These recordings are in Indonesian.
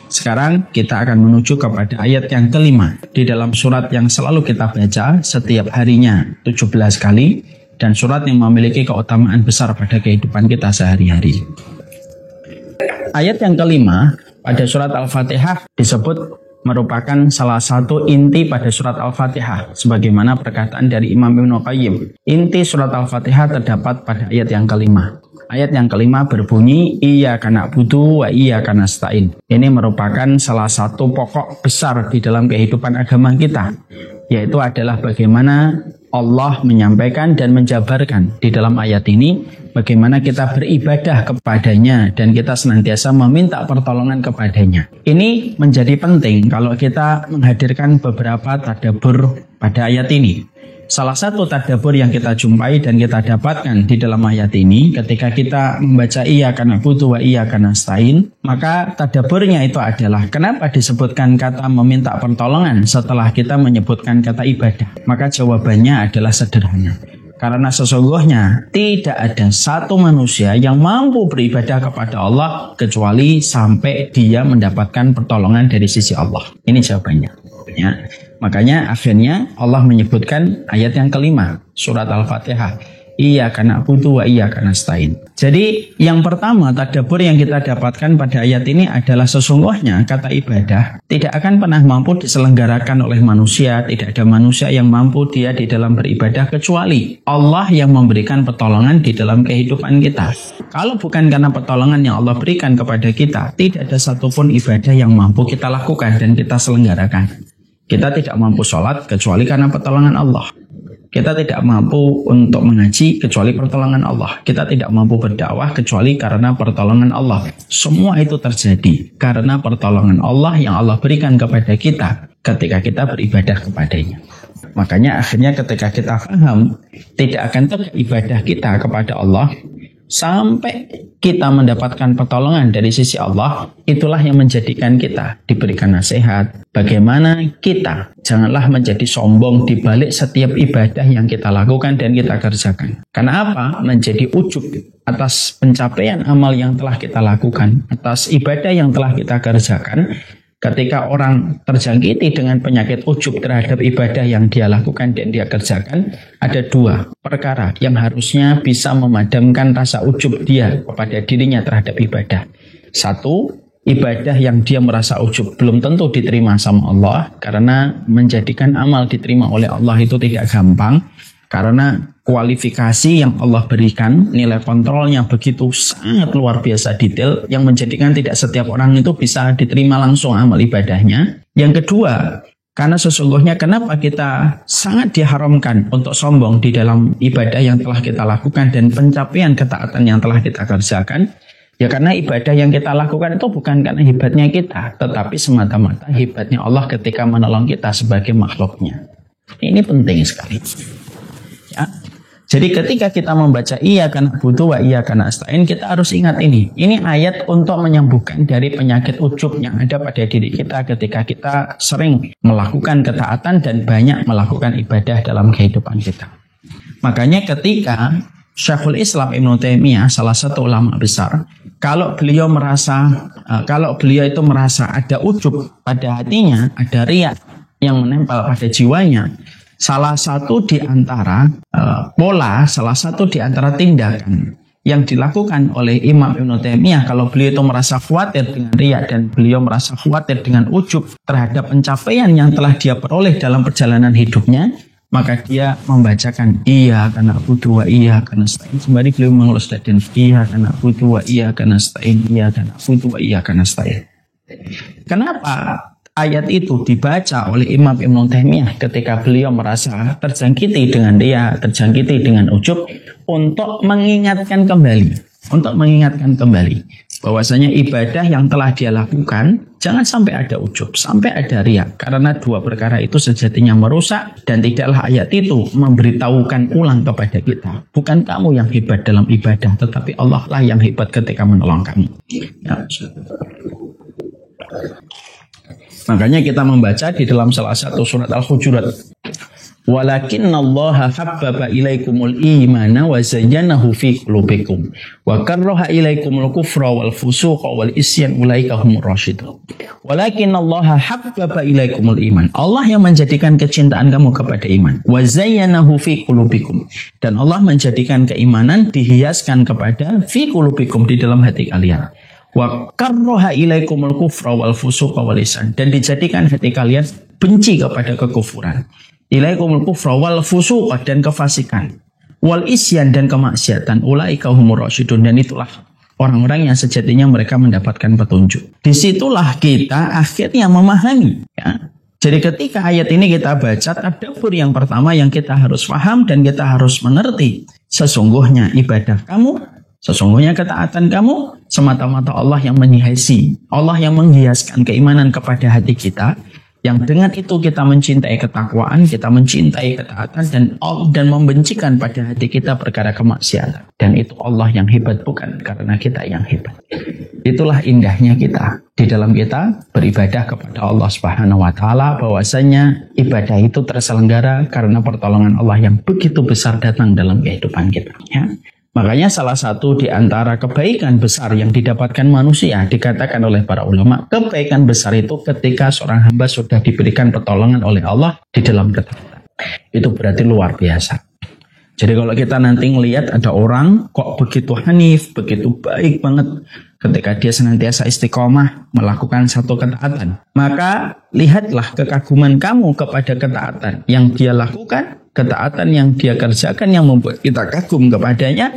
Sekarang kita akan menuju kepada ayat yang kelima di dalam surat yang selalu kita baca setiap harinya 17 kali dan surat yang memiliki keutamaan besar pada kehidupan kita sehari-hari. Ayat yang kelima pada surat Al-Fatihah disebut merupakan salah satu inti pada surat Al-Fatihah sebagaimana perkataan dari Imam Ibnu Qayyim. Inti surat Al-Fatihah terdapat pada ayat yang kelima. Ayat yang kelima berbunyi Iyyaka na'budu wa iyyaka nasta'in. Ini merupakan salah satu pokok besar di dalam kehidupan agama kita, yaitu adalah bagaimana Allah menyampaikan dan menjabarkan di dalam ayat ini bagaimana kita beribadah kepadanya dan kita senantiasa meminta pertolongan kepadanya. Ini menjadi penting kalau kita menghadirkan beberapa tadabbur pada ayat ini. Salah satu tadabbur yang kita jumpai dan kita dapatkan di dalam ayat ini ketika kita membaca Iyyaka na'budu wa iyyaka nasta'in, maka tadabburnya itu adalah kenapa disebutkan kata meminta pertolongan setelah kita menyebutkan kata ibadah. Maka jawabannya adalah sederhana. Karena sesungguhnya tidak ada satu manusia yang mampu beribadah kepada Allah kecuali sampai dia mendapatkan pertolongan dari sisi Allah. Ini jawabannya. Ya. Makanya akhirnya Allah menyebutkan ayat yang kelima surat Al-Fatihah, Iyyaka na'budu wa iyyaka nasta'in. Jadi yang pertama tadabbur yang kita dapatkan pada ayat ini adalah sesungguhnya kata ibadah tidak akan pernah mampu diselenggarakan oleh manusia. Tidak ada manusia yang mampu dia di dalam beribadah kecuali Allah yang memberikan pertolongan di dalam kehidupan kita. Kalau bukan karena pertolongan yang Allah berikan kepada kita, tidak ada satupun ibadah yang mampu kita lakukan dan kita selenggarakan. Kita tidak mampu sholat kecuali karena pertolongan Allah. Kita tidak mampu untuk mengaji kecuali pertolongan Allah. Kita tidak mampu berdakwah kecuali karena pertolongan Allah. Semua itu terjadi karena pertolongan Allah yang Allah berikan kepada kita ketika kita beribadah kepadanya. Makanya akhirnya ketika kita paham tidak akan tegak ibadah kita kepada Allah sampai kita mendapatkan pertolongan dari sisi Allah, itulah yang menjadikan kita diberikan nasihat. Bagaimana kita janganlah menjadi sombong di balik setiap ibadah yang kita lakukan dan kita kerjakan. Karena apa? Menjadi ujub atas pencapaian amal yang telah kita lakukan, atas ibadah yang telah kita kerjakan. Ketika orang terjangkiti dengan penyakit ujub terhadap ibadah yang dia lakukan dan dia kerjakan, ada dua perkara yang harusnya bisa memadamkan rasa ujub dia kepada dirinya terhadap ibadah. Satu, ibadah yang dia merasa ujub belum tentu diterima sama Allah, karena menjadikan amal diterima oleh Allah itu tidak gampang. Karena kualifikasi yang Allah berikan, nilai kontrolnya begitu sangat luar biasa detail yang menjadikan tidak setiap orang itu bisa diterima langsung amal ibadahnya. Yang kedua, karena sesungguhnya kenapa kita sangat diharamkan untuk sombong di dalam ibadah yang telah kita lakukan dan pencapaian ketaatan yang telah kita kerjakan. Ya karena ibadah yang kita lakukan itu bukan karena hebatnya kita, tetapi semata-mata hebatnya Allah ketika menolong kita sebagai makhluknya. Ini penting sekali. Ya. Jadi ketika kita membaca Iyyaka na'budu wa iyyaka nasta'in, kita harus ingat ini. Ini ayat untuk menyembuhkan dari penyakit ujub yang ada pada diri kita ketika kita sering melakukan ketaatan dan banyak melakukan ibadah dalam kehidupan kita. Makanya ketika Syekhul Islam Ibnu Taimiyah, salah satu ulama besar, kalau beliau itu merasa ada ujub pada hatinya, ada riya yang menempel pada jiwanya, salah satu di antara tindakan yang dilakukan oleh Imam Ibnu Taimiyah kalau beliau itu merasa khawatir dengan riya dan beliau merasa khawatir dengan ujub terhadap pencapaian yang telah dia peroleh dalam perjalanan hidupnya, maka dia membacakan Iyyaka na'budu wa iyyaka nasta'in sembari beliau mengelus dan Iyyaka na'budu wa iyyaka nasta'in, Iyyaka na'budu wa iyyaka nasta'in. Kenapa ayat itu dibaca oleh Imam Ibnu Taimiyah ketika beliau merasa terjangkiti dengan riya, terjangkiti dengan ujub, untuk mengingatkan kembali bahwasanya ibadah yang telah dia lakukan jangan sampai ada ujub, sampai ada riya, karena dua perkara itu sejatinya merusak dan tidaklah ayat itu memberitahukan ulang kepada kita, bukan kamu yang hebat dalam ibadah, tetapi Allah lah yang hebat ketika menolong kamu. Ya. Makanya kita membaca di dalam salah satu surat Al-Hujurat, walakinnallaha habbaba ilaikumul imana wa zayyanahu fi qulubikum wa karraha ilaikumul kufra wal fusuqa wal isyan ulaika humur rasyidun. Walakinnallaha habbaba ilaikumul iman. Allah yang menjadikan kecintaan kamu kepada iman. Wa zayyanahu fi qulubikum. Dan Allah menjadikan keimanan dihiaskan kepada fi qulubikum, di dalam hati kalian. Wa karraha ilaikumul kufra wal fusuqa wal isyan. Dan dijadikan hati kalian benci kepada kekufuran. Ilaikumul kufra wal fusuq, dan kefasikan, wal isyan, dan kemaksiatan, ulaika humur rasyidun, dan itulah orang-orang yang sejatinya mereka mendapatkan petunjuk. Disitulah kita akhirnya memahami, ya. Jadi ketika ayat ini kita baca, tadabbur yang pertama yang kita harus paham dan kita harus mengerti, sesungguhnya ibadah kamu, sesungguhnya ketaatan kamu semata-mata Allah yang menghiasi, Allah yang menghiaskan keimanan kepada hati kita. Yang dengan itu kita mencintai ketakwaan, kita mencintai ketaatan, dan membencikan pada hati kita perkara kemaksiatan. Dan itu Allah yang hebat, bukan karena kita yang hebat. Itulah indahnya kita di dalam kita beribadah kepada Allah Subhanahu wa taala, bahwasanya ibadah itu terselenggara karena pertolongan Allah yang begitu besar datang dalam kehidupan kita, ya. Makanya salah satu di antara kebaikan besar yang didapatkan manusia, dikatakan oleh para ulama, kebaikan besar itu ketika seorang hamba sudah diberikan pertolongan oleh Allah di dalam ketaatan. Itu berarti luar biasa. Jadi kalau kita nanti melihat ada orang kok begitu hanif, begitu baik banget, ketika dia senantiasa istiqomah melakukan satu ketaatan, maka lihatlah kekaguman kamu kepada ketaatan yang dia lakukan, ketaatan yang dia kerjakan yang membuat kita kagum kepadanya,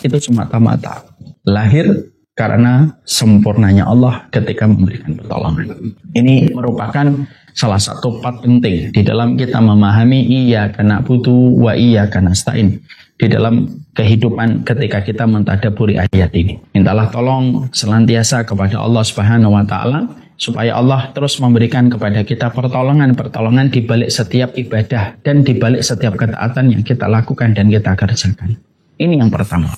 itu semata-mata lahir karena sempurnanya Allah ketika memberikan pertolongan. Ini merupakan salah satu part penting di dalam kita memahami iyyaka na'budu wa iyyaka nasta'in di dalam kehidupan ketika kita mentadabburi ayat ini. Mintalah tolong senantiasa kepada Allah Subhanahu wa taala supaya Allah terus memberikan kepada kita pertolongan-pertolongan di balik setiap ibadah dan di balik setiap ketaatan yang kita lakukan dan kita kerjakan. Ini yang pertama.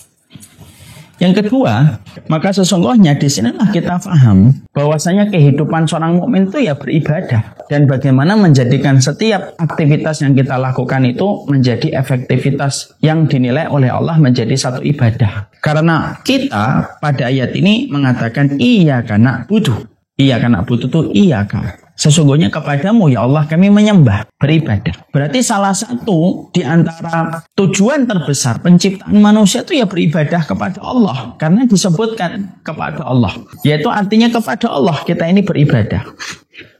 Yang kedua, maka sesungguhnya di sinilah kita paham bahwasanya kehidupan seorang mukmin itu ya beribadah, dan bagaimana menjadikan setiap aktivitas yang kita lakukan itu menjadi efektivitas yang dinilai oleh Allah menjadi satu ibadah. Karena kita pada ayat ini mengatakan iyyaka na'budu. Iyyaka na'budu itu iyyaka. Sesungguhnya kepadamu ya Allah kami menyembah, beribadah. Berarti salah satu di antara tujuan terbesar penciptaan manusia itu ya beribadah kepada Allah. Karena disebutkan kepada Allah. Yaitu artinya kepada Allah kita ini beribadah.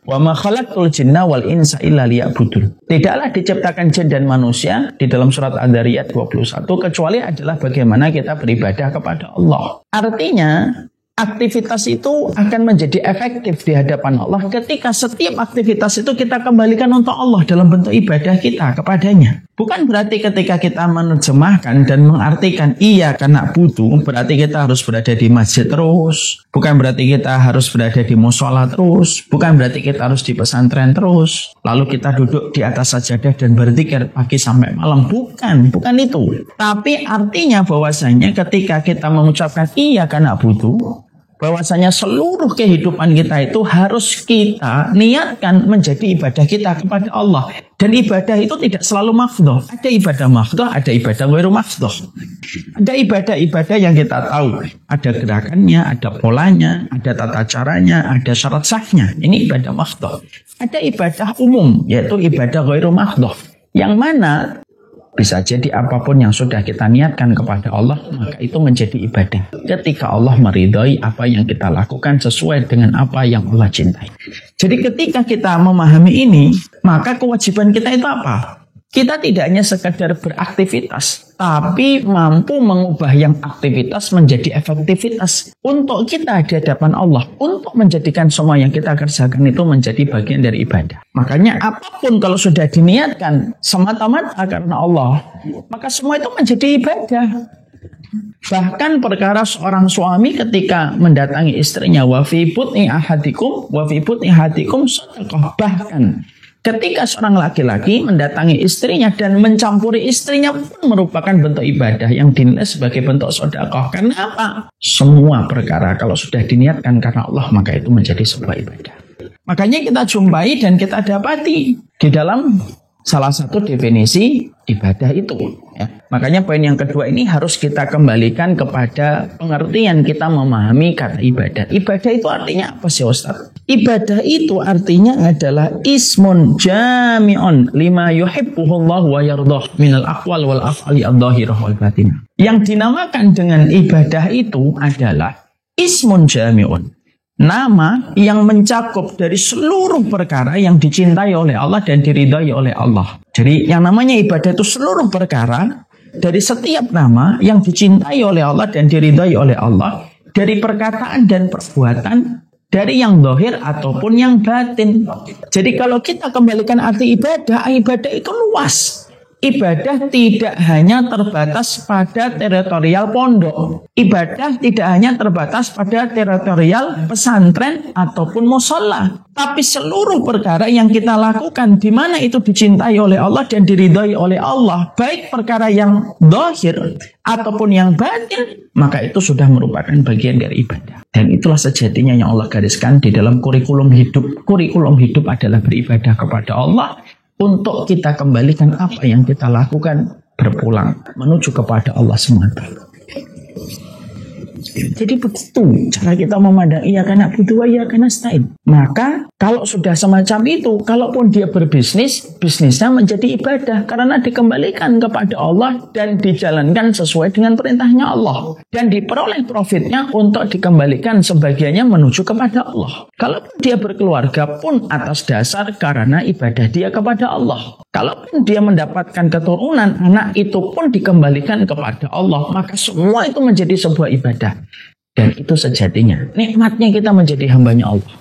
Wa ma khalaqtul jinna wal insa illa liya'budun. Tidaklah diciptakan jin dan manusia di dalam surat Ad-Dariyat 21 kecuali adalah bagaimana kita beribadah kepada Allah. Artinya aktivitas itu akan menjadi efektif di hadapan Allah ketika setiap aktivitas itu kita kembalikan untuk Allah dalam bentuk ibadah kita kepadanya. Bukan berarti ketika kita menerjemahkan dan mengartikan iyyaka na'budu berarti kita harus berada di masjid terus. Bukan berarti kita harus berada di mushola terus. Bukan berarti kita harus di pesantren terus. Lalu kita duduk di atas sajadah dan berzikir pagi sampai malam. Bukan itu. Tapi artinya bahwasanya ketika kita mengucapkan iyyaka na'budu, bahwasanya seluruh kehidupan kita itu harus kita niatkan menjadi ibadah kita kepada Allah. Dan ibadah itu tidak selalu mafdhoh. Ada ibadah mafdhoh, ada ibadah ghairu mafdhoh. Ada ibadah-ibadah yang kita tahu. Ada gerakannya, ada polanya, ada tata caranya, ada syarat sahnya. Ini ibadah mafdhoh. Ada ibadah umum, yaitu ibadah ghairu mafdhoh. Yang mana bisa jadi apapun yang sudah kita niatkan kepada Allah, maka itu menjadi ibadah. Ketika Allah meridhai apa yang kita lakukan sesuai dengan apa yang Allah cintai. Jadi ketika kita memahami ini, maka kewajiban kita itu apa? Kita tidak hanya sekedar beraktivitas, tapi mampu mengubah yang aktivitas menjadi efektivitas untuk kita di hadapan Allah, untuk menjadikan semua yang kita kerjakan itu menjadi bagian dari ibadah. Makanya apapun kalau sudah diniatkan semata-mata karena Allah, maka semua itu menjadi ibadah. Bahkan perkara seorang suami ketika mendatangi istrinya, wa fi butni ahadikum shadaqah. Bahkan ketika seorang laki-laki mendatangi istrinya dan mencampuri istrinya pun merupakan bentuk ibadah yang dinilai sebagai bentuk sedekah. Karena apa? Semua perkara kalau sudah diniatkan karena Allah maka itu menjadi sebuah ibadah. Makanya kita jumpai dan kita dapati di dalam salah satu definisi ibadah itu. Ya. Makanya poin yang kedua ini harus kita kembalikan kepada pengertian kita memahami kata ibadah. Ibadah itu artinya apa sih Ustaz? Ibadah itu artinya adalah ismun jami'un lima yuhibbuhullah wa yardah minal aqwal wal af'ali adh-dhahirah wal batinah. Yang dinamakan dengan ibadah itu adalah ismun jami'un. Nama yang mencakup dari seluruh perkara yang dicintai oleh Allah dan diridhai oleh Allah. Jadi yang namanya ibadah itu seluruh perkara dari setiap nama yang dicintai oleh Allah dan diridhai oleh Allah. Dari perkataan dan perbuatan, dari yang zahir ataupun yang batin. Jadi kalau kita kembalikan arti ibadah, ibadah itu luas. Ibadah tidak hanya terbatas pada teritorial pondok. Ibadah tidak hanya terbatas pada teritorial pesantren ataupun mushola. Tapi seluruh perkara yang kita lakukan, di mana itu dicintai oleh Allah dan diridhai oleh Allah, baik perkara yang zahir ataupun yang batin, maka itu sudah merupakan bagian dari ibadah. Dan itulah sejatinya yang Allah gariskan di dalam kurikulum hidup. Kurikulum hidup adalah beribadah kepada Allah. Untuk kita kembalikan apa yang kita lakukan berpulang menuju kepada Allah semata. Jadi begitu cara kita memandang iyyaka na'budu wa iyyaka nasta'in. Maka kalau sudah semacam itu, kalaupun dia berbisnis, bisnisnya menjadi ibadah karena dikembalikan kepada Allah dan dijalankan sesuai dengan perintahnya Allah dan diperoleh profitnya untuk dikembalikan sebagiannya menuju kepada Allah. Kalaupun dia berkeluarga pun atas dasar karena ibadah dia kepada Allah. Kalaupun dia mendapatkan keturunan, anak itu pun dikembalikan kepada Allah, maka semua itu menjadi sebuah ibadah. Dan itu sejatinya nikmatnya kita menjadi hambanya Allah.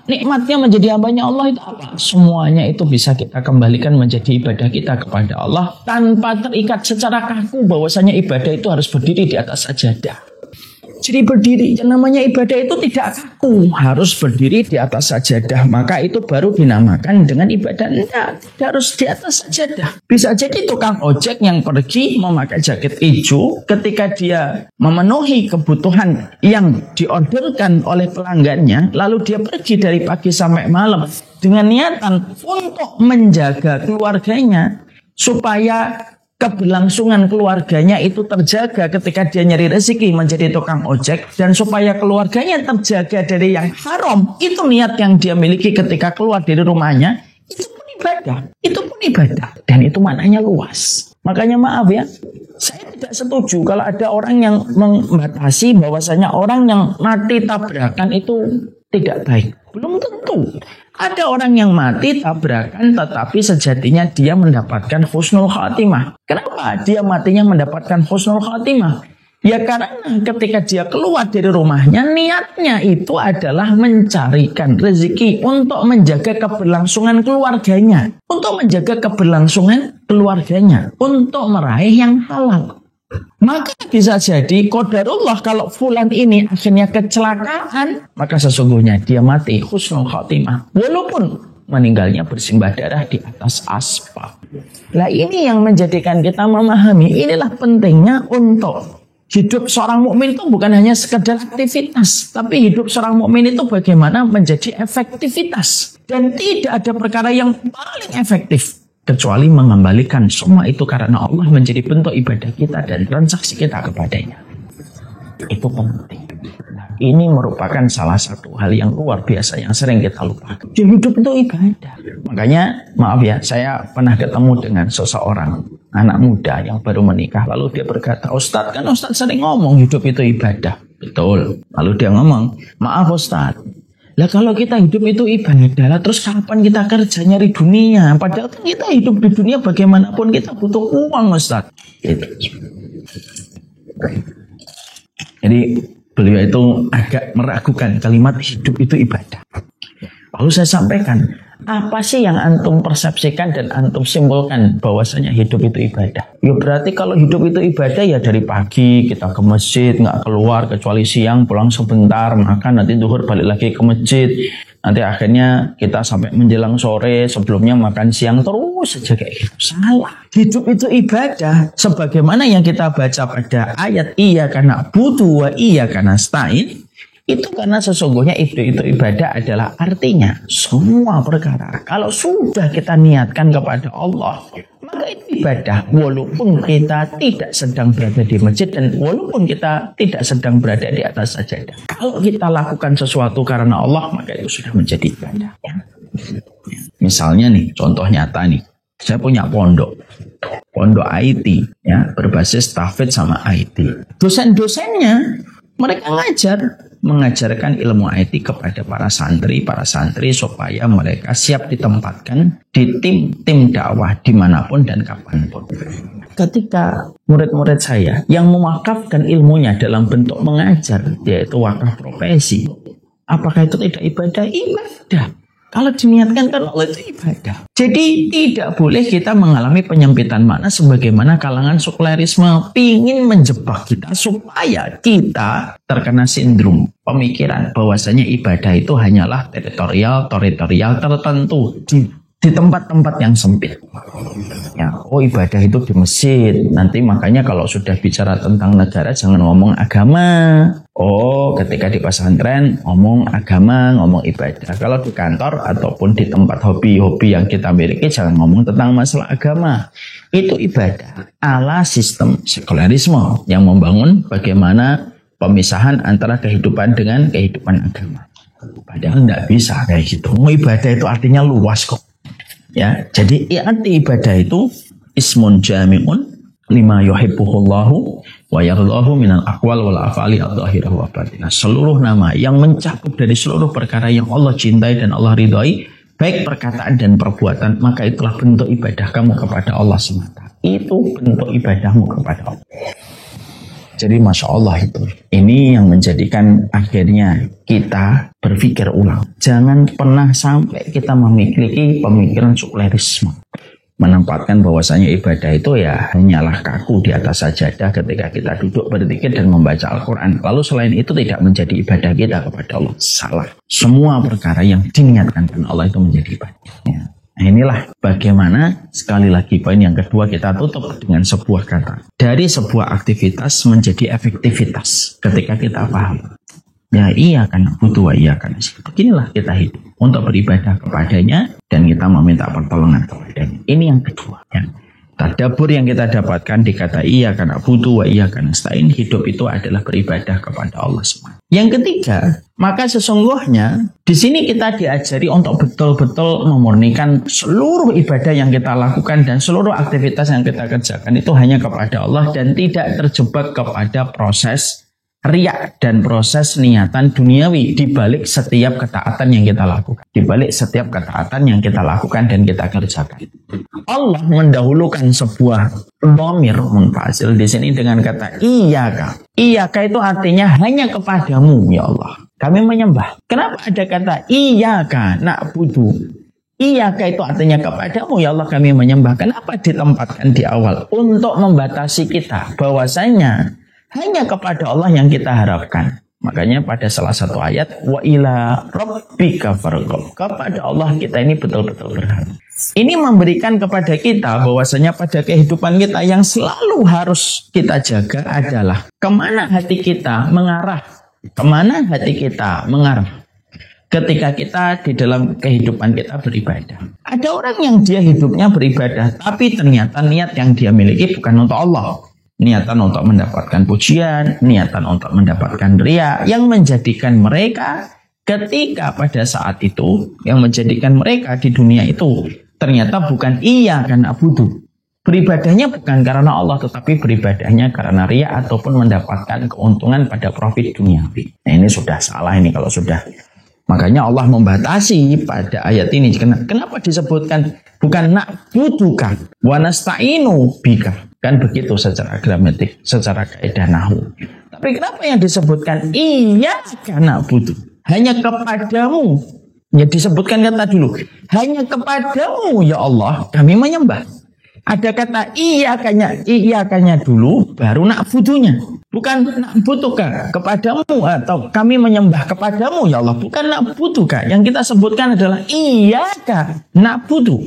Nikmatnya menjadi hambanya Allah itu apa? Semuanya itu bisa kita kembalikan menjadi ibadah kita kepada Allah tanpa terikat secara kaku bahwasanya ibadah itu harus berdiri di atas sajadah. Jadi berdiri, yang namanya ibadah itu tidak kaku, harus berdiri di atas sajadah. Maka itu baru dinamakan dengan ibadah. Tidak harus di atas sajadah. Bisa jadi tukang ojek yang pergi memakai jaket hijau ketika dia memenuhi kebutuhan yang diorderkan oleh pelanggannya, lalu dia pergi dari pagi sampai malam dengan niatan untuk menjaga keluarganya supaya keberlangsungan keluarganya itu terjaga ketika dia nyari rezeki menjadi tukang ojek, dan supaya keluarganya terjaga dari yang haram. Itu niat yang dia miliki ketika keluar dari rumahnya. Itu pun ibadah. Itu pun ibadah. Dan itu maknanya luas. Makanya maaf ya, saya tidak setuju kalau ada orang yang membatasi bahwasanya orang yang mati tabrakan itu tidak baik. Belum tentu. Ada orang yang mati tabrakan tetapi sejatinya dia mendapatkan husnul khatimah. Kenapa dia matinya mendapatkan husnul khatimah? Ya karena ketika dia keluar dari rumahnya, niatnya itu adalah mencarikan rezeki untuk menjaga keberlangsungan keluarganya. Untuk menjaga keberlangsungan keluarganya. Untuk meraih yang halal. Maka bisa jadi qadarullah kalau fulan ini akhirnya kecelakaan, maka sesungguhnya dia mati husnul khatimah walaupun meninggalnya bersimbah darah di atas aspal. Nah ini yang menjadikan kita memahami, inilah pentingnya untuk hidup seorang mukmin itu bukan hanya sekedar aktivitas, tapi hidup seorang mukmin itu bagaimana menjadi efektivitas. Dan tidak ada perkara yang paling efektif kecuali mengembalikan semua itu karena Allah menjadi bentuk ibadah kita dan transaksi kita kepadanya. Itu penting. Nah, ini merupakan salah satu hal yang luar biasa yang sering kita lupakan. Hidup itu ibadah. Makanya maaf ya, saya pernah ketemu dengan seseorang anak muda yang baru menikah. Lalu dia berkata, Ustadz, kan Ustadz sering ngomong hidup itu ibadah. Betul. Lalu dia ngomong, maaf Ustadz, lah kalau kita hidup itu ibadah, lah terus kapan kita kerja nyari dunia? Padahal kita hidup di dunia bagaimanapun kita butuh uang, Ustaz. Gitu. Jadi beliau itu agak meragukan kalimat hidup itu ibadah. Lalu saya sampaikan, apa sih yang antum persepsikan dan antum simpulkan bahwasanya hidup itu ibadah? Ya berarti kalau hidup itu ibadah ya dari pagi kita ke masjid, nggak keluar kecuali siang, pulang sebentar, makan, nanti zuhur balik lagi ke masjid. Nanti akhirnya kita sampai menjelang sore, sebelumnya makan siang, terus saja kayak gitu. Salah. Hidup itu ibadah. Sebagaimana yang kita baca pada ayat iyyaka na'budu wa iyyaka nasta'in. Itu karena sesungguhnya itu ibadah adalah artinya semua perkara. Kalau sudah kita niatkan kepada Allah, maka itu ibadah. Walaupun kita tidak sedang berada di masjid dan walaupun kita tidak sedang berada di atas sajadah. Kalau kita lakukan sesuatu karena Allah, maka itu sudah menjadi ibadah. Ya. Misalnya nih, contoh nyata nih. Saya punya pondok IT, ya, berbasis tahfidz sama IT. Dosen-dosennya mereka mengajarkan ilmu IT kepada para santri supaya mereka siap ditempatkan di tim dakwah dimanapun dan kapanpun. Ketika murid-murid saya yang mewakafkan ilmunya dalam bentuk mengajar, yaitu wakaf profesi, apakah itu tidak ibadah? Ibadah. Kalau diniatkan kan Allah itu ibadah. Jadi tidak boleh kita mengalami penyempitan makna sebagaimana kalangan sekulerisme ingin menjebak kita supaya kita terkena sindrom pemikiran bahwasanya ibadah itu hanyalah teritorial tertentu di tempat-tempat yang sempit. Ya, ibadah itu di masjid. Nanti makanya kalau sudah bicara tentang negara jangan ngomong agama. Ketika di pesantren ngomong agama, ngomong ibadah. Kalau di kantor ataupun di tempat hobi-hobi yang kita miliki jangan ngomong tentang masalah agama. Itu ibadah ala sistem sekulerisme yang membangun bagaimana pemisahan antara kehidupan dengan kehidupan agama. Padahal tidak bisa kayak gitu. Ibadah itu artinya luas kok. Ya, jadi arti ibadah itu ismun jami'un lima yuhibbuhullahu wa yardhahu minal aqwal wal af'ali adh-dhahirah wa batinah. Seluruh nama yang mencakup dari seluruh perkara yang Allah cintai dan Allah ridhai, baik perkataan dan perbuatan, maka itulah bentuk ibadah kamu kepada Allah semata. Itu bentuk ibadahmu kepada Allah. Jadi Masya Allah itu. Ini yang menjadikan akhirnya kita berpikir ulang. Jangan pernah sampai kita memiliki pemikiran sekulerisme. Menempatkan bahwasanya ibadah itu ya hanyalah kaku di atas sajadah ketika kita duduk berzikir dan membaca Al-Quran. Lalu selain itu tidak menjadi ibadah kita kepada Allah. Salah. Semua perkara yang diniatkan dengan Allah itu menjadi ibadah. Ya. Nah, inilah bagaimana sekali lagi poin yang kedua kita tutup dengan sebuah kata. Dari sebuah aktivitas menjadi efektivitas ketika kita paham. Ya iya kan butuh iya kan. Beginilah kita hidup untuk beribadah kepadanya dan kita meminta pertolongan kepadanya. Ini yang kedua. Ya. Tadabbur yang kita dapatkan di kata iya karena butuh wa iya karena nasta'in, hidup itu adalah beribadah kepada Allah SWT. Yang ketiga, maka sesungguhnya di sini kita diajari untuk betul-betul memurnikan seluruh ibadah yang kita lakukan dan seluruh aktivitas yang kita kerjakan itu hanya kepada Allah dan tidak terjebak kepada proses riya dan proses niatan duniawi di balik setiap ketaatan yang kita lakukan. Di balik setiap ketaatan yang kita lakukan dan kita kerjakan. Allah mendahulukan sebuah dhamir munfasil di sini dengan kata iyyaka. Iyyaka itu artinya hanya kepadamu ya Allah kami menyembah. Kenapa ada kata iyyaka na'budu? Iyyaka itu artinya kepadamu ya Allah kami menyembah. Kenapa ditempatkan di awal? Untuk membatasi kita bahwasanya hanya kepada Allah yang kita harapkan. Makanya pada salah satu ayat wa ila rabbika farghab. Kepada Allah kita ini betul-betul berharap. Ini memberikan kepada kita bahwasanya pada kehidupan kita yang selalu harus kita jaga adalah kemana hati kita mengarah. Kemana hati kita mengarah. Ketika kita di dalam kehidupan kita beribadah. Ada orang yang dia hidupnya beribadah tapi ternyata niat yang dia miliki bukan untuk Allah. Niatan untuk mendapatkan pujian, niatan untuk mendapatkan riya, yang menjadikan mereka ketika pada saat itu, yang menjadikan mereka di dunia itu, ternyata bukan iya karena abudu. Beribadahnya bukan karena Allah, tetapi beribadahnya karena riya ataupun mendapatkan keuntungan pada profit duniawi. Nah ini sudah salah ini kalau sudah. Makanya Allah membatasi pada ayat ini. Kenapa disebutkan bukan na'buduka wa nasta'inu bika? Kan begitu secara gramatik, secara kaidah nahwu. Tapi kenapa yang disebutkan iyyaka na'budu? Hanya kepadamu. Ya disebutkan kata dulu. Hanya kepadamu ya Allah kami menyembah. Ada kata iyakanya dulu baru na'budunya. Bukan na'buduka kepadamu atau kami menyembah kepadamu ya Allah. Bukan na'buduka. Yang kita sebutkan adalah iyyaka na'budu.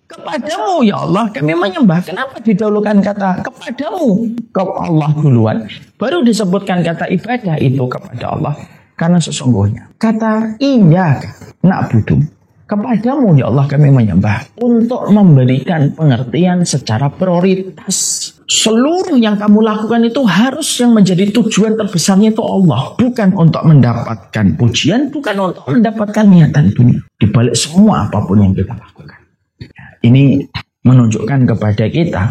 Kepadamu ya Allah kami menyembah. Kenapa didahulukan kata kepadamu ke Allah duluan? Baru disebutkan kata ibadah itu kepada Allah. Karena sesungguhnya kata iyyaka na'budu, kepadamu ya Allah kami menyembah, untuk memberikan pengertian secara prioritas. Seluruh yang kamu lakukan itu harus yang menjadi tujuan terbesarnya itu Allah. Bukan untuk mendapatkan pujian, bukan untuk mendapatkan niatan dunia. Di balik semua apapun yang kita lakukan. Ini menunjukkan kepada kita,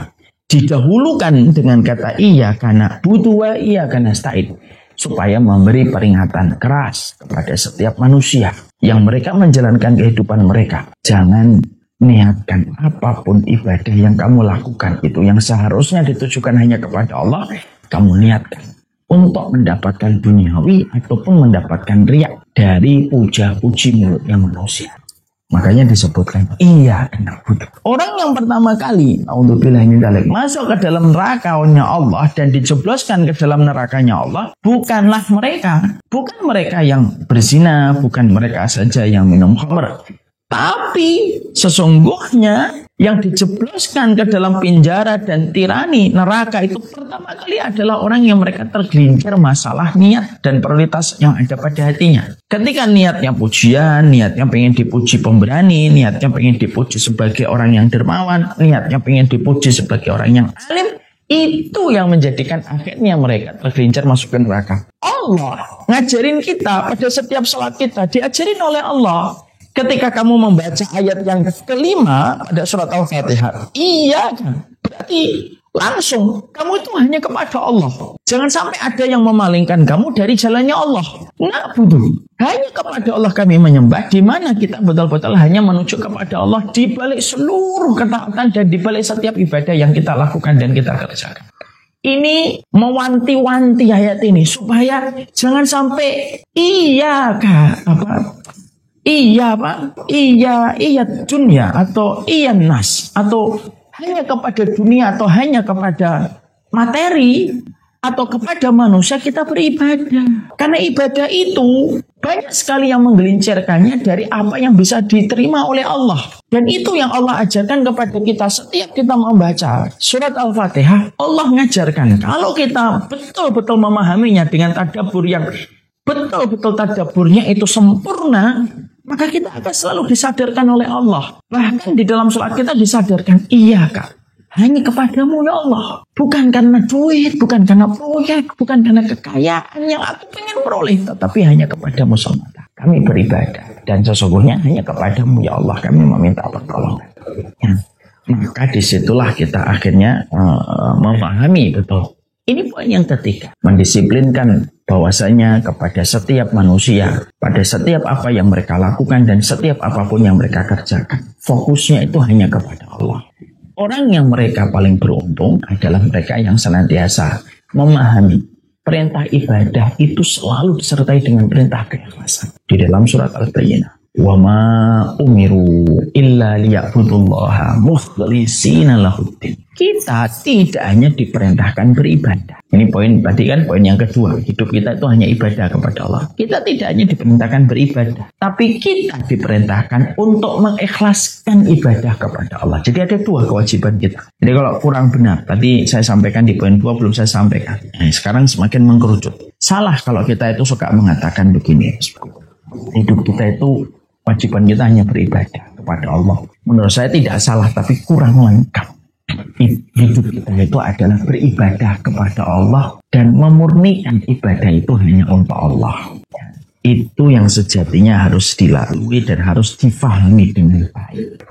didahulukan dengan kata iyyaka na'budu wa iyyaka nasta'in, supaya memberi peringatan keras kepada setiap manusia yang mereka menjalankan kehidupan mereka. Jangan niatkan apapun ibadah yang kamu lakukan itu yang seharusnya ditujukan hanya kepada Allah, kamu niatkan untuk mendapatkan duniawi ataupun mendapatkan riya dari puja-puji mulutnya manusia. Makanya disebutkan iyyaka na'budu. Orang yang pertama kali masuk ke dalam nerakanya Allah dan dijebloskan ke dalam nerakanya Allah bukanlah mereka. Bukan mereka yang berzina, bukan mereka saja yang minum khamr. Tapi sesungguhnya yang dijebloskan ke dalam penjara dan tirani neraka itu pertama kali adalah orang yang mereka tergelincir masalah niat dan prioritas yang ada pada hatinya. Ketika niatnya pujian, niatnya pengen dipuji pemberani, niatnya pengen dipuji sebagai orang yang dermawan, niatnya pengen dipuji sebagai orang yang alim, itu yang menjadikan akhirnya mereka tergelincir masuk ke neraka. Allah ngajarin kita pada setiap salat kita, diajarin oleh Allah. Ketika kamu membaca ayat yang kelima pada surat Al-Fatihah, iya kan? Berarti langsung kamu itu hanya kepada Allah. Jangan sampai ada yang memalingkan kamu dari jalannya Allah. Na'budu, hanya kepada Allah kami menyembah, di mana kita betul-betul hanya menuju kepada Allah di balik seluruh ketaatan dan di balik setiap ibadah yang kita lakukan dan kita kerjakan. Ini mewanti-wanti ayat ini supaya jangan sampai iya dunia atau iya nas, atau hanya kepada dunia atau hanya kepada materi atau kepada manusia kita beribadah. Karena ibadah itu banyak sekali yang menggelincirkannya dari apa yang bisa diterima oleh Allah. Dan itu yang Allah ajarkan kepada kita setiap kita membaca surat Al-Fatihah. Allah ngajarkan kalau kita betul-betul memahaminya dengan tadabbur yang betul-betul tadaburnya itu sempurna, maka kita akan selalu disadarkan oleh Allah. Bahkan di dalam sholat kita disadarkan, iya kak, hanya kepadamu ya Allah. Bukan karena duit, bukan karena proyek, bukan karena kekayaan yang aku pengen peroleh, tetapi hanya kepadamu semata. Kami beribadah dan sesungguhnya hanya kepadamu ya Allah kami meminta pertolongan. Ya. Maka disitulah kita akhirnya memahami betul. Ini poin yang ketiga, mendisiplinkan bahwasanya kepada setiap manusia, pada setiap apa yang mereka lakukan dan setiap apapun yang mereka kerjakan, fokusnya itu hanya kepada Allah. Orang yang mereka paling beruntung adalah mereka yang senantiasa memahami perintah ibadah itu selalu disertai dengan perintah keikhlasan. Di dalam surat Al-Bayyinah, wa ma umiru illa liya'budullaha mukhlishina lahuddin. Kita tidak hanya diperintahkan beribadah. Ini poin, berarti kan poin yang kedua. Hidup kita itu hanya ibadah kepada Allah. Kita tidak hanya diperintahkan beribadah, tapi kita diperintahkan untuk mengikhlaskan ibadah kepada Allah. Jadi ada dua kewajiban kita. Jadi kalau kurang benar, tadi saya sampaikan di poin 2 belum saya sampaikan. Sekarang semakin mengkerucut. Salah kalau kita itu suka mengatakan begini. Hidup kita itu kewajiban kita hanya beribadah kepada Allah. Menurut saya tidak salah, tapi kurang lengkap. Hidup kita itu adalah beribadah kepada Allah dan memurnikan ibadah itu hanya untuk Allah. Itu yang sejatinya harus dilalui dan harus difahami dengan baik.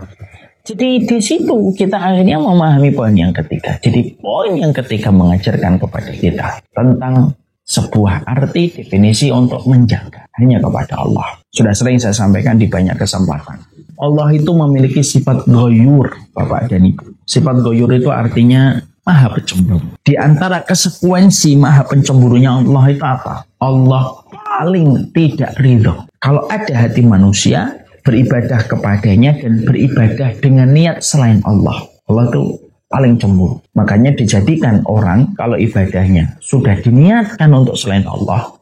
Jadi di situ kita akhirnya memahami poin yang ketiga. Jadi poin yang ketiga mengajarkan kepada kita tentang sebuah arti definisi untuk menjaga hanya kepada Allah. Sudah sering saya sampaikan di banyak kesempatan. Allah itu memiliki sifat ghoyur, Bapak dan Ibu. Sifat ghoyur itu artinya maha pencemburu. Di antara konsekuensi maha pencemburunya Allah itu apa? Allah paling tidak ridho kalau ada hati manusia beribadah kepadanya dan beribadah dengan niat selain Allah. Allah itu paling cemburu. Makanya dijadikan orang kalau ibadahnya sudah diniatkan untuk selain Allah,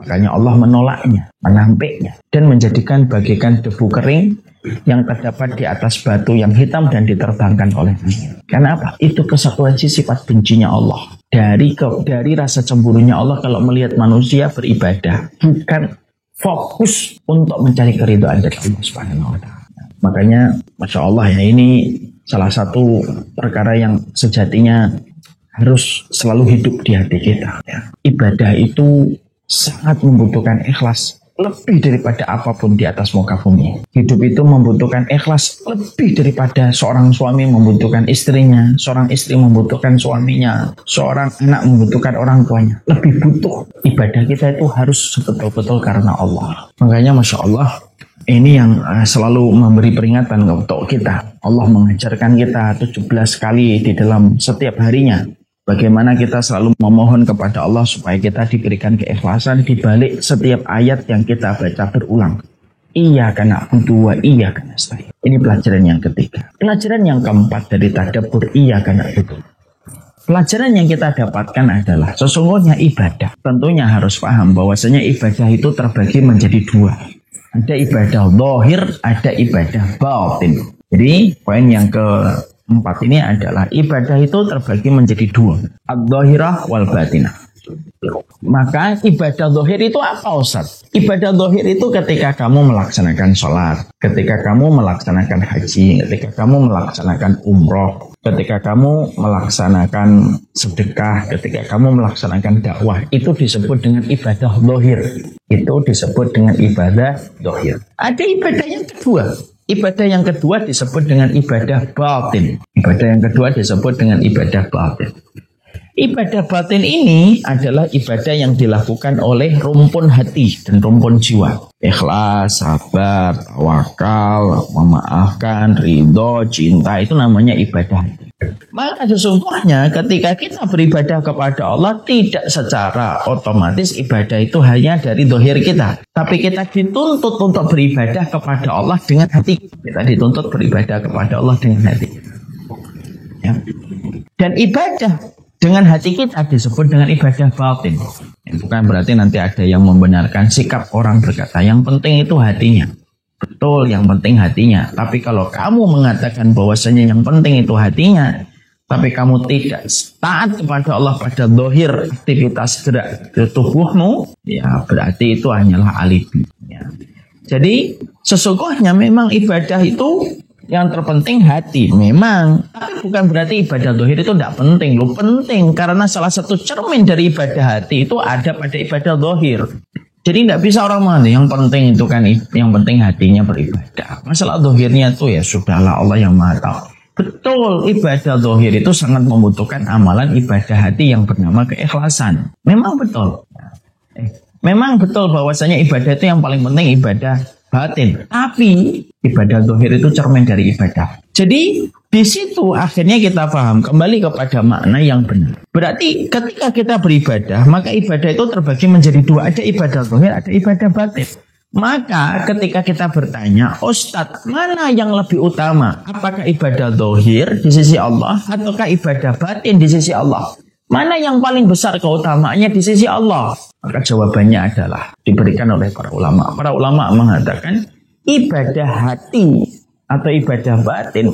makanya Allah menolaknya, menampiknya, dan menjadikan bagaikan debu kering yang terdapat di atas batu yang hitam dan diterbangkan oleh angin. Karena apa? Itu konsekuensi sifat bencinya Allah. Dari rasa cemburunya Allah kalau melihat manusia beribadah, bukan fokus untuk mencari keridhaan dari Allah Subhanahu wa Ta'ala. Makanya, Masya Allah ya, ini salah satu perkara yang sejatinya harus selalu hidup di hati kita. Ya. Ibadah itu sangat membutuhkan ikhlas. Lebih daripada apapun di atas muka bumi. Hidup itu membutuhkan ikhlas lebih daripada seorang suami membutuhkan istrinya, seorang istri membutuhkan suaminya, seorang anak membutuhkan orang tuanya. Lebih butuh. Ibadah kita itu harus betul-betul karena Allah. Makanya Masya Allah, ini yang selalu memberi peringatan untuk kita. Allah mengajarkan kita 17 kali di dalam setiap harinya. Bagaimana kita selalu memohon kepada Allah supaya kita diberikan keikhlasan di balik setiap ayat yang kita baca berulang. Iyyaka na'budu wa iyyaka nasta'in. Ini pelajaran yang ketiga. Pelajaran yang keempat dari tadabbur iyyaka na'budu. Pelajaran yang kita dapatkan adalah sesungguhnya ibadah. Tentunya harus paham bahwasanya ibadah itu terbagi menjadi dua. Ada ibadah zahir, ada ibadah batin. Jadi poin yang keempat ini adalah ibadah itu terbagi menjadi dua, ad-dhahirah wal batinah. Maka ibadah zahir itu apa Ustaz? Ibadah zahir itu ketika kamu melaksanakan sholat, ketika kamu melaksanakan haji, ketika kamu melaksanakan umroh, ketika kamu melaksanakan sedekah, ketika kamu melaksanakan dakwah, itu disebut dengan ibadah zahir. Itu disebut dengan ibadah zahir. Ada ibadah yang kedua. Ibadah yang kedua disebut dengan ibadah batin. Ibadah yang kedua disebut dengan ibadah batin. Ibadah batin ini adalah ibadah yang dilakukan oleh rumpun hati dan rumpun jiwa. Ikhlas, sabar, tawakal, memaafkan, ridho, cinta, itu namanya ibadah hati. Maka sesungguhnya ketika kita beribadah kepada Allah, tidak secara otomatis ibadah itu hanya dari zahir kita. Tapi kita dituntut untuk beribadah kepada Allah dengan hati. Kita dituntut beribadah kepada Allah dengan hati. Ya. Dan ibadah dengan hati kita disebut dengan ibadah batin. Bukan berarti nanti ada yang membenarkan sikap orang berkata, yang penting itu hatinya. Betul, yang penting hatinya. Tapi kalau kamu mengatakan bahwasanya yang penting itu hatinya, tapi kamu tidak taat kepada Allah pada zahir aktivitas gerak tubuhmu, ya berarti itu hanyalah alibi. Ya. Jadi sesungguhnya memang ibadah itu yang terpenting hati. Memang, tapi bukan berarti ibadah zahir itu tidak penting. Loh, penting karena salah satu cermin dari ibadah hati itu ada pada ibadah zahir. Jadi tidak bisa orang mengatakan yang penting itu kan, yang penting hatinya beribadah. Masalah zahirnya itu ya sudahlah, Allah yang Maha Tahu. Betul, ibadah zahir itu sangat membutuhkan amalan ibadah hati yang bernama keikhlasan. Memang betul. Memang betul bahwasanya ibadah itu yang paling penting ibadah batin. Tapi ibadah zahir itu cermin dari ibadah. Jadi di situ akhirnya kita paham kembali kepada makna yang benar. Berarti ketika kita beribadah, maka ibadah itu terbagi menjadi dua. Ada ibadah zahir, ada ibadah batin. Maka ketika kita bertanya, Ustadz, mana yang lebih utama? Apakah ibadah zahir di sisi Allah ataukah ibadah batin di sisi Allah? Mana yang paling besar keutamaannya di sisi Allah? Maka jawabannya adalah diberikan oleh para ulama. Para ulama mengatakan ibadah hati atau ibadah batin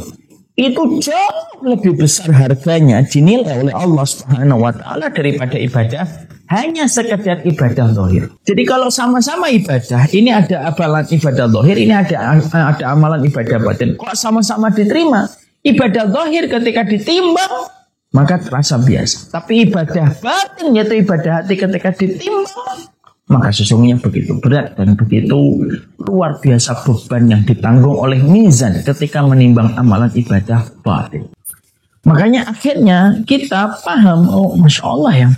itu jauh lebih besar harganya dinilai oleh Allah Subhanahu wa Ta'ala daripada ibadah hanya sekedar ibadah zahir. Jadi kalau sama-sama ibadah, ini ada amalan ibadah zahir, ini ada amalan ibadah batin. Kok sama-sama diterima? Ibadah zahir ketika ditimbang maka terasa biasa. Tapi ibadah batin, yaitu ibadah hati, ketika ditimbang maka sesungguhnya begitu berat dan begitu luar biasa beban yang ditanggung oleh mizan ketika menimbang amalan ibadah batin. Makanya akhirnya kita paham, oh Masya Allah ya,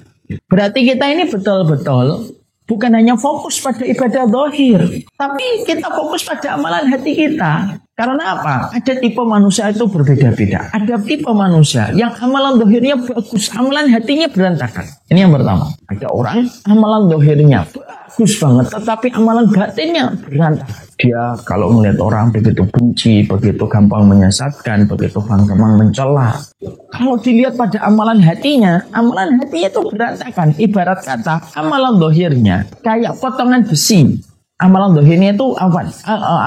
berarti kita ini betul-betul bukan hanya fokus pada ibadah zahir, tapi kita fokus pada amalan hati kita. Karena apa? Ada tipe manusia itu berbeda-beda. Ada tipe manusia yang amalan zahirnya bagus, amalan hatinya berantakan. Ini yang pertama. Ada orang amalan zahirnya bagus banget, tetapi amalan batinnya berantakan. Dia kalau melihat orang begitu benci, begitu gampang menyesatkan, begitu gampang mencela. Kalau dilihat pada amalan hatinya itu berantakan. Ibarat kata amalan zahirnya kayak potongan besi. Amalan dohirnya itu apa?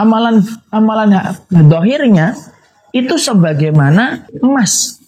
Amalan dohirnya itu sebagaimana emas.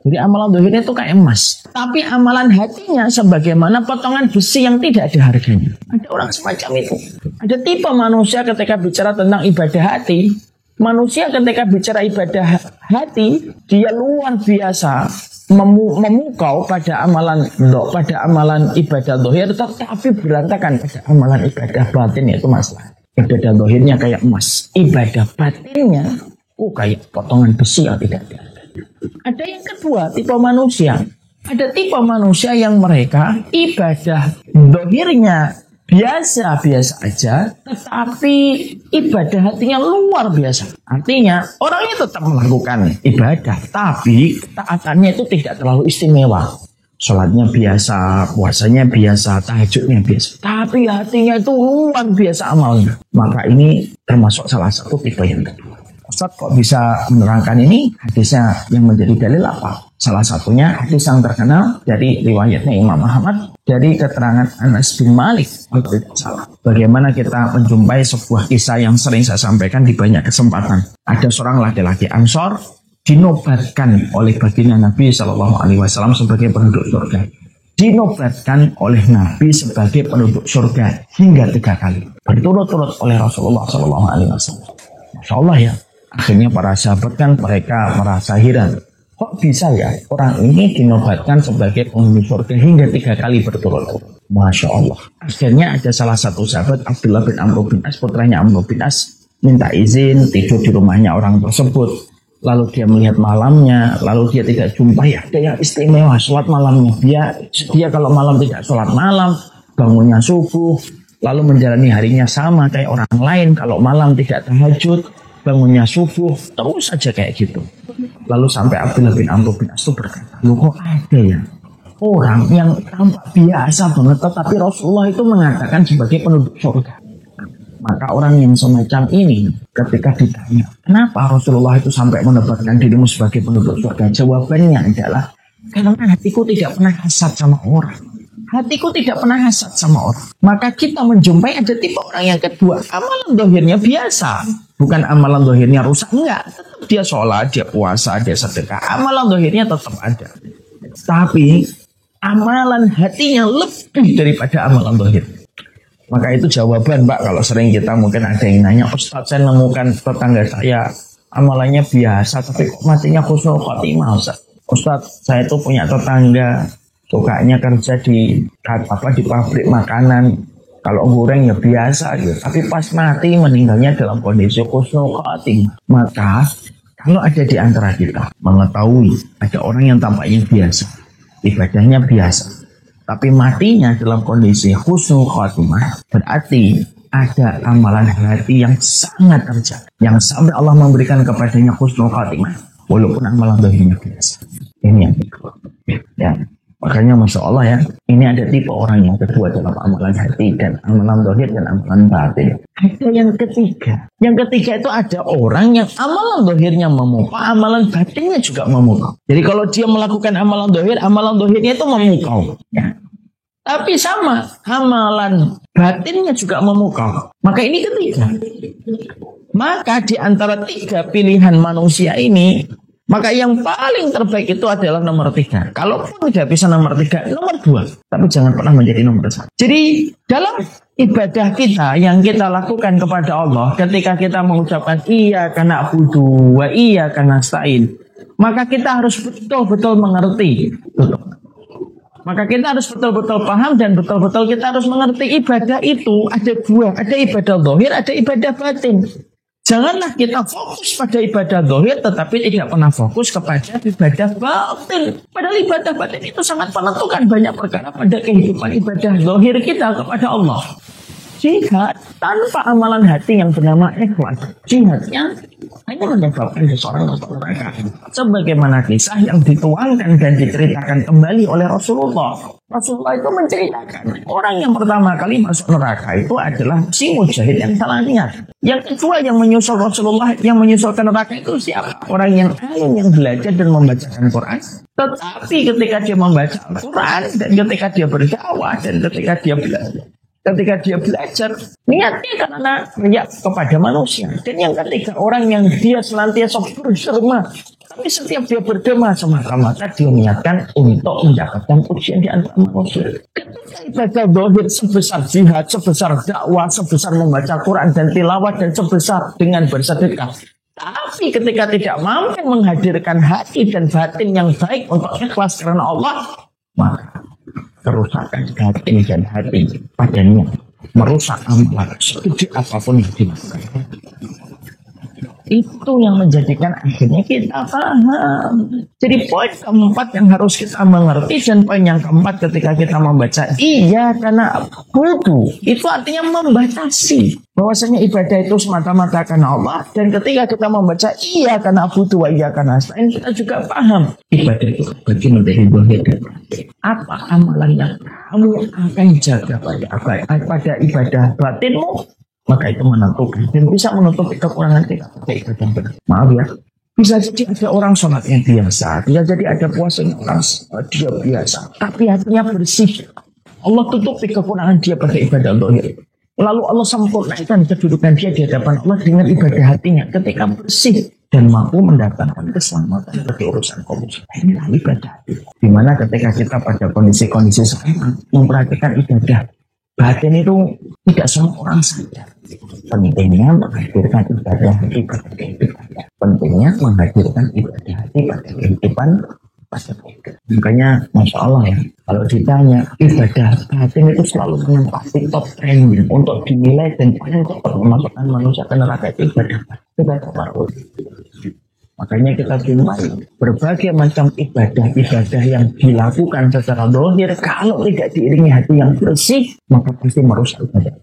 Jadi amalan dohirnya itu kayak emas. Tapi amalan hatinya sebagaimana potongan besi yang tidak ada harganya. Ada orang semacam itu. Ada tipe manusia ketika bicara tentang ibadah hati. Manusia ketika bicara ibadah hati, dia luar biasa memukau pada amalan ibadah dohir, tetapi berantakan pada amalan ibadah batin, yaitu masalah. Ibadah dohirnya kayak emas, ibadah batinnya kayak potongan besi yang tidak ada. Ada yang kedua, tipe manusia. Ada tipe manusia yang mereka ibadah dohirnya biasa-biasa aja, tetapi ibadah hatinya luar biasa. Artinya orangnya tetap melakukan ibadah, tapi ketaatannya itu tidak terlalu istimewa. Sholatnya biasa, puasanya biasa, tahajudnya biasa, tapi hatinya itu luar biasa amalnya. Maka ini termasuk salah satu tipe yang kedua. Ustaz kok bisa menerangkan ini? Hadisnya yang menjadi dalil apa? Salah satunya hadis yang terkenal dari riwayatnya Imam Ahmad dari keterangan Anas bin Malik. Bagaimana kita menjumpai sebuah kisah yang sering saya sampaikan di banyak kesempatan. Ada seorang laki-laki Ansor dinobatkan oleh baginda Nabi Shallallahu Alaihi Wasallam sebagai penduduk surga. Dinobatkan oleh Nabi sebagai penduduk surga hingga 3 kali berturut-turut oleh Rasulullah Shallallahu Alaihi Wasallam. Masya Allah ya. Akhirnya para sahabat kan mereka merasa heran. Kok bisa ya orang ini dinobatkan sebagai penghuni surga hingga 3 kali berturut-turut? Masya Allah. Akhirnya ada salah satu sahabat, Abdullah bin Amr bin As, putranya Amr bin As, minta izin tidur di rumahnya orang tersebut. Lalu dia melihat malamnya, lalu dia tidak jumpai ada yang istimewa sholat malamnya. Dia kalau malam tidak sholat malam, bangunnya subuh, lalu menjalani harinya sama kayak orang lain. Kalau malam tidak tahajud, bangunnya subuh, terus saja kayak gitu. Lalu sampai Abdullah bin Amr bin As itu berkata, loh kok ada ya orang yang tampak biasa banget, tetapi Rasulullah itu mengatakan sebagai penduduk surga. Maka orang yang semacam ini ketika ditanya, kenapa Rasulullah itu sampai menebatkan dirimu sebagai penduduk surga? Jawabannya adalah, karena hatiku tidak pernah hasad sama orang. Hatiku tidak pernah hasad sama orang. Maka kita menjumpai ada tipe orang yang kedua. Amalan dohirnya biasa. Bukan amalan dohirnya rusak. Enggak. Tetap dia sholat, dia puasa, dia sedekah. Amalan dohirnya tetap ada. Tapi amalan hatinya lebih daripada amalan dohir. Maka itu jawaban, Mbak. Kalau sering kita mungkin ada yang nanya, Ustaz saya nemukan tetangga saya amalannya biasa, tapi kok matinya husnul khotimah, Ustaz saya itu punya tetangga sukanya kerja di pabrik makanan, kalau goreng ya biasa gitu. Tapi pas mati meninggalnya dalam kondisi husnul khotimah. Maka kalau ada di antara kita mengetahui ada orang yang tampaknya biasa, ibadahnya biasa, tapi matinya dalam kondisi husnul khotimah, berarti ada amalan hati yang sangat terjaga, yang sampai Allah memberikan kepadanya husnul khotimah, walaupun amalan dohirnya biasa. Ini yang kedua. Ya. Makanya Masya Allah ya, ini ada tipe orang yang kedua dalam amalan hati dan amalan dohir dan amalan batin. Ada yang ketiga. Yang ketiga itu ada orang yang amalan dohirnya memukau, amalan batinnya juga memukau. Jadi kalau dia melakukan amalan dohirnya itu memukau. Ya. Tapi sama, amalan batinnya juga memukau. Maka ini ketiga. Maka di antara 3 pilihan manusia ini, maka yang paling terbaik itu adalah nomor 3. Kalaupun tidak bisa nomor 3, nomor 2. Tapi jangan pernah menjadi nomor 1. Jadi dalam ibadah kita yang kita lakukan kepada Allah, ketika kita mengucapkan iya karena na'budu wa iya karena nasta'in, maka kita harus betul-betul mengerti. Maka kita harus betul-betul paham dan betul-betul kita harus mengerti ibadah itu ada 2. Ada ibadah zahir, ada ibadah batin. Janganlah kita fokus pada ibadah zahir tetapi tidak pernah fokus kepada ibadah batin. Padahal ibadah batin itu sangat menentukan banyak perkara pada kehidupan ibadah zahir kita kepada Allah. Jihad tanpa amalan hati yang bernama ikhlas, jihadnya hanya menyebabkan seseorang masuk neraka. Sebagaimana kisah yang dituangkan dan diceritakan kembali oleh Rasulullah. Rasulullah itu menceritakan orang yang pertama kali masuk neraka itu adalah si mujahid yang salah niat. Yang kedua yang menyusul Rasulullah, yang menyusulkan neraka itu siapa? Orang yang alim, yang belajar dan membacakan Quran. Tetapi ketika dia membaca Al-Quran dan ketika dia berdakwah dan ketika dia belajar, ketika dia belajar, niatnya karena riya kepada manusia. Dan yang ketiga, orang yang dia senantiasa berderma, tapi setiap dia berderma semata-mata dia niatkan untuk mendapatkan pujian di antara manusia. Ketika ibadah zahir sebesar jihad, sebesar dakwah, sebesar membaca Quran dan tilawah, dan sebesar dengan bersedekah, tapi ketika tidak mampu menghadirkan hati dan batin yang baik untuk ikhlas karena Allah, maka kerusakan batin dan hati padanya merusak amalan segede apapun yang dilakukan. Itu yang menjadikan akhirnya kita paham. Jadi poin keempat yang harus kita mengerti, dan poin yang keempat ketika kita membaca iya karena butuh, itu artinya membatasi bahwasanya ibadah itu semata-mata karena Allah. Dan ketika kita membaca iya karena butuh wa iya karena nasta'in, kita juga paham ibadah itu bagi menjadi zahir. Apa amalan yang kamu akan jaga pada ibadah batinmu, maka itu menentukan dan bisa menutupi kekurangan kita pada ibadah benar. Maaf ya, bisa jadi ada orang sholat yang biasa, bisa jadi ada puasa yang orang dia biasa, tapi hatinya bersih. Allah tutupi kekurangan dia pada ibadah zahir. Lalu Allah sempurnakan kedudukan dia di hadapan Allah dengan ibadah hatinya ketika bersih dan mampu mendatangkan keselamatan bagi urusan kondisi. Inilah ibadah hati. Dimana ketika kita pada kondisi-kondisi sekarang memperhatikan ibadah batin itu tidak semua orang sadar. Pentingnya menghadirkan ibadah hati pada kehidupan. Pentingnya menghadirkan ibadah hati pada kehidupan pada kehidupan. Makanya Masya Allah ya, kalau ditanya ibadah batin itu selalu menempati top trending untuk dinilai dan paling cepat memasukkan manusia ke neraka itu ibadah batin. Makanya kita jumpai berbagai macam ibadah-ibadah yang dilakukan secara zahir, kalau tidak diiringi hati yang bersih, maka pasti merusak ibadah.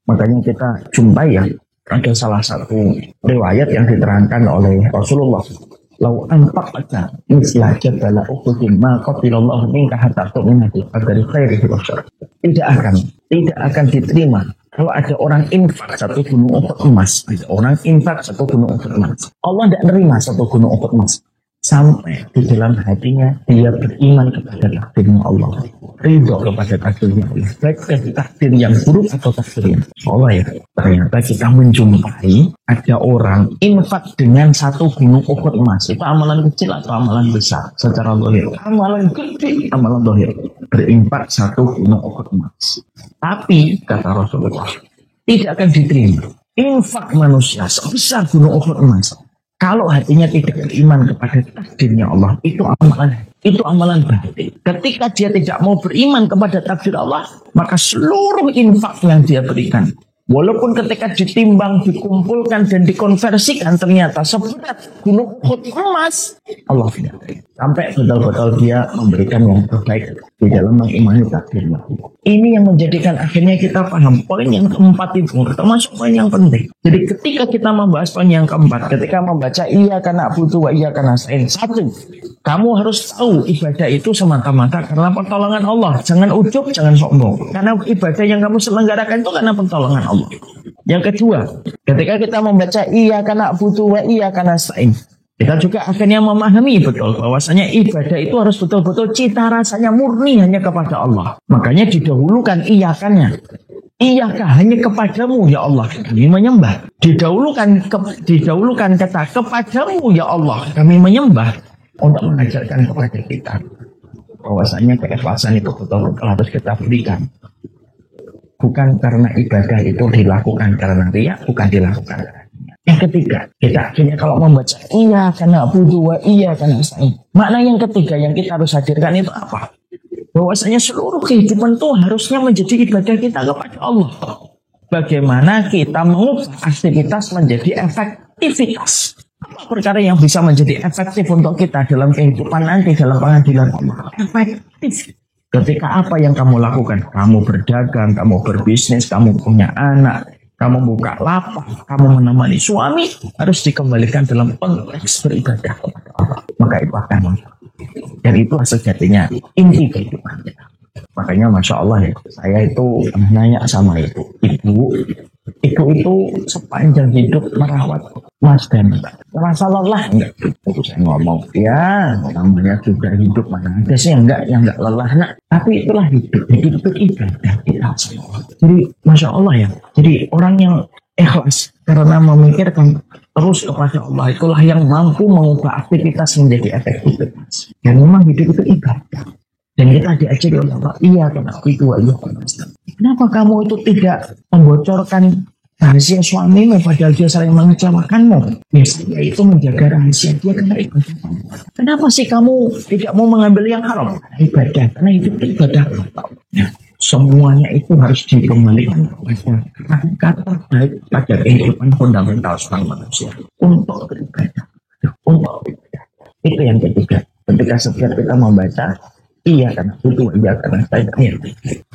Makanya kita jumpai ya, ada salah satu riwayat yang diterangkan oleh Rasulullah. Lau anfaqta misla jabala Uhudin ma qabilallahu minka hatta tu'mina bil qadari khairihi wa syarrihi. Tidak akan diterima kalau ada orang infak satu gunung Uhud emas, ada orang infak satu gunung Uhud emas, Allah tidak nerima satu gunung Uhud emas sampai di dalam hatinya dia beriman kepada takdirnya Allah, ridho kepada takdirnya Allah, baik takdir yang buruk atau takdir yang Allah ya. Ternyata kita menjumpai ada orang infak dengan satu gunung Uhud emas. Itu amalan kecil atau amalan besar secara zahir? Amalan gede, amalan zahir. Berinfak satu gunung Uhud emas. Tapi kata Rasulullah, tidak akan diterima infak manusia sebesar gunung Uhud emas kalau hatinya tidak beriman kepada takdirnya Allah. Itu amalan batin. Ketika dia tidak mau beriman kepada takdir Allah, maka seluruh infak yang dia berikan, walaupun ketika ditimbang, dikumpulkan dan dikonversikan ternyata seberat gunung Uhud emas, Allah tidak terima. Sampai betul-betul dia memberikan yang terbaik di dalam mengimani takdirnya. Ini yang menjadikan akhirnya kita paham poin yang keempat itu termasuk poin yang penting. Jadi ketika kita membahas poin yang keempat, ketika membaca iya karena butuh wa iya karena nasta'in, satu, kamu harus tahu ibadah itu semata-mata karena pertolongan Allah. Jangan ujub, jangan sombong. Karena ibadah yang kamu selenggarakan itu karena pertolongan Allah. Yang kedua, ketika kita membaca iya karena butuh wa iya karena nasta'in, kita juga akhirnya memahami betul bahwasanya ibadah itu harus betul-betul cita rasanya murni hanya kepada Allah. Makanya didahulukan iyakannya. Iyakah hanya kepadamu ya Allah kami menyembah. Didahulukan kata kepadamu ya Allah kami menyembah, untuk mengajarkan kepada kita bahwasanya keikhlasan itu betul-betul harus kita berikan. Bukan karena ibadah itu dilakukan karena riya, bukan dilakukan karena. Yang ketiga, kita akhirnya kalau membaca iya karena butuh wa iya karena nasta'in, makna yang ketiga yang kita harus hadirkan itu apa? Bahwasanya seluruh kehidupan itu harusnya menjadi ibadah kita kepada Allah. Bagaimana kita mengubah aktivitas menjadi efektivitas? Apa perkara yang bisa menjadi efektif untuk kita dalam kehidupan nanti dalam pengadilan Allah? Efektif. Ketika apa yang kamu lakukan? Kamu berdagang, kamu berbisnis, kamu punya anak, kamu buka lapak, kamu menemani suami, harus dikembalikan dalam konteks beribadah kepada Allah. Maka itu akan masuk. Dan itu sejatinya inti kehidupan kita. Makanya Masya Allah ya, saya itu nanya sama ibu, Ibu itu sepanjang hidup merawat Mas dan Mbak. Merasa lelah enggak? Itu saya ngomong, ya namanya juga hidup, mana ada sih yang enggak lelah nak. Tapi itulah hidup itu ibadah kita semua. Jadi Masya Allah ya, jadi orang yang ikhlas karena memikirkan terus kepada Allah, itulah yang mampu mengubah aktivitas menjadi efektivitas. Dan memang hidup itu ibadah. Dan kita diajari oleh Allah, iya karena itu, iya karena kenapa kamu itu tidak membocorkan rahasia suamimu padahal dia sering mengecewakanmu? Biasanya itu menjaga rahasia dia karena ibadah. Kenapa sih kamu tidak mau mengambil yang haram? Karena ibadah, karena itu ibadah. Ya, semuanya itu harus dikembalikan kepada kata terbaik pada kehidupan fundamental seorang manusia untuk beribadah. Untuk beribadah. Itu yang ketiga. Ketika setiap kita membaca iya karena butuh, iya karena saya.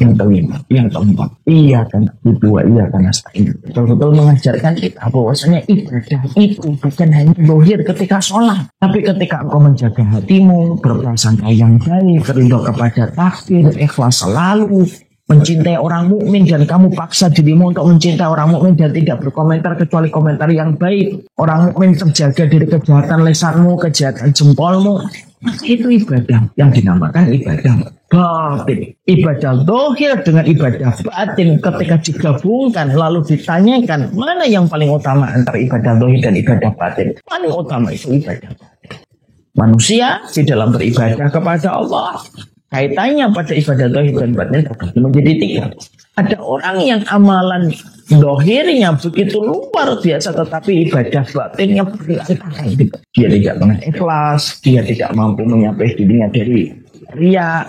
Yang kelima, yang keempat, iya karena butuh, iya karena saya. Betul-betul mengajarkan kita bahwasanya ibadah itu bukan hanya zahir ketika sholat, tapi ketika engkau menjaga hatimu, berprasangka yang baik, ridho kepada takdir, ikhlas selalu, mencintai orang mukmin dan kamu paksa dirimu untuk mencintai orang mukmin dan tidak berkomentar kecuali komentar yang baik. Orang mukmin terjaga dari kejahatan lesanmu, kejahatan jempolmu. Maka itu ibadah yang dinamakan ibadah batin. Ibadah zahir dengan ibadah batin ketika digabungkan lalu ditanyakan mana yang paling utama antara ibadah zahir dan ibadah batin. Paling utama itu ibadah batin. Manusia di dalam beribadah kepada Allah kaitannya pada ibadah zahir dan batin terbagi menjadi tiga. Ada orang yang amalan zahirnya begitu luar biasa tetapi ibadah batinnya berantakan. Dia tidak pernah ikhlas, dia tidak mampu menyapai dirinya dari riya,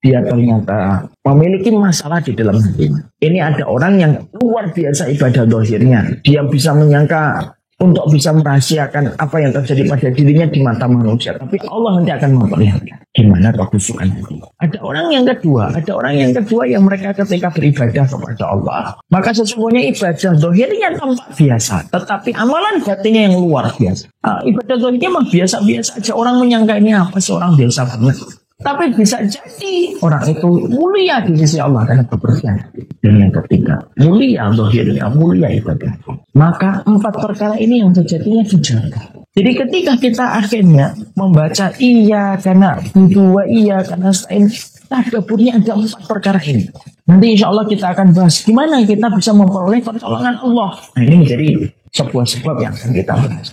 dia ternyata memiliki masalah di dalam hatinya. Ini ada orang yang luar biasa ibadah zahirnya, dia bisa menyangka untuk bisa merahasiakan apa yang terjadi pada dirinya di mata manusia. Tapi Allah nanti akan memperlihatkan gimana kehusukan hati. Ada orang yang kedua yang mereka ketika beribadah kepada Allah, maka sesungguhnya ibadah zahirnya tampak biasa, tetapi amalan batinnya yang luar biasa. Ibadah zahirnya mah biasa-biasa aja. Orang menyangka ini apa sih, orang biasa banget. Tapi bisa jadi orang itu mulia di sisi Allah karena kebersihan. Dan yang ketiga, mulia zahirnya, mulia ibadah. Maka 4 perkara ini yang sejatinya dijaga. Jadi ketika kita akhirnya membaca iya karena butuh, iya karena stain, tadaburnya ada 4 perkara ini. Nanti insya Allah kita akan bahas gimana kita bisa memperoleh pertolongan Allah. Nah ini menjadi sebuah sebab yang akan kita bahas.